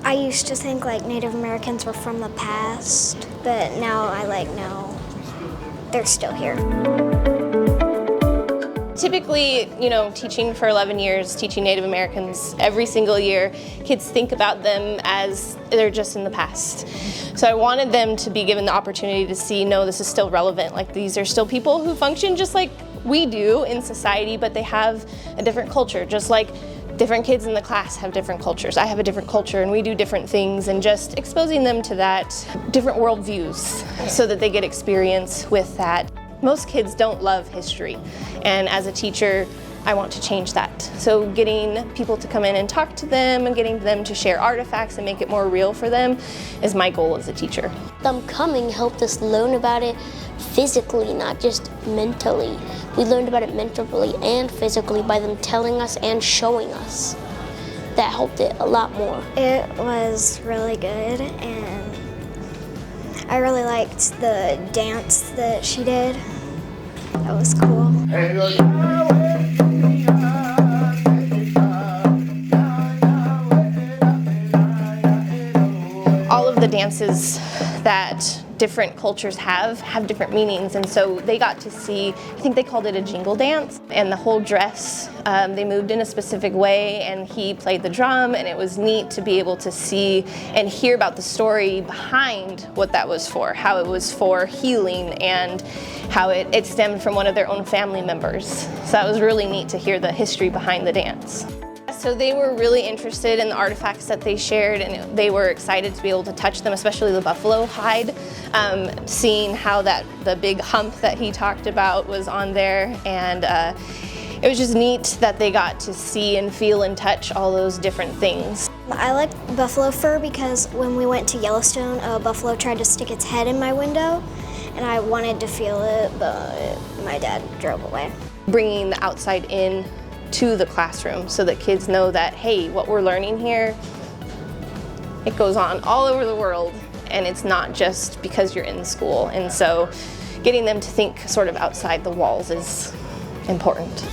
I used to think like Native Americans were from the past, but now I know they're still here. Typically, teaching for 11 years, teaching Native Americans every single year, kids think about them as they're just in the past. So I wanted them to be given the opportunity to see, no, this is still relevant. Like, these are still people who function just like we do in society, but they have a different culture, just like different kids in the class have different cultures. I have a different culture and we do different things, and just exposing them to that, different worldviews, so that they get experience with that. Most kids don't love history, and as a teacher, I want to change that. So getting people to come in and talk to them and getting them to share artifacts and make it more real for them is my goal as a teacher. Them coming helped us learn about it physically, not just mentally. We learned about it mentally and physically by them telling us and showing us. That helped it a lot more. It was really good, and I really liked the dance that she did. That was cool. All of the dances that different cultures have different meanings, and so they got to see, I think they called it a jingle dance, and the whole dress, they moved in a specific way, and he played the drum, and it was neat to be able to see and hear about the story behind what that was for, how it was for healing, and how it stemmed from one of their own family members. So that was really neat to hear the history behind the dance. So they were really interested in the artifacts that they shared, and they were excited to be able to touch them, especially the buffalo hide, seeing how the big hump that he talked about was on there, and it was just neat that they got to see and feel and touch all those different things. I like buffalo fur because when we went to Yellowstone, a buffalo tried to stick its head in my window, and I wanted to feel it, but my dad drove away. Bringing the outside in to the classroom so that kids know that, hey, what we're learning here, it goes on all over the world, and it's not just because you're in school. And so getting them to think sort of outside the walls is important.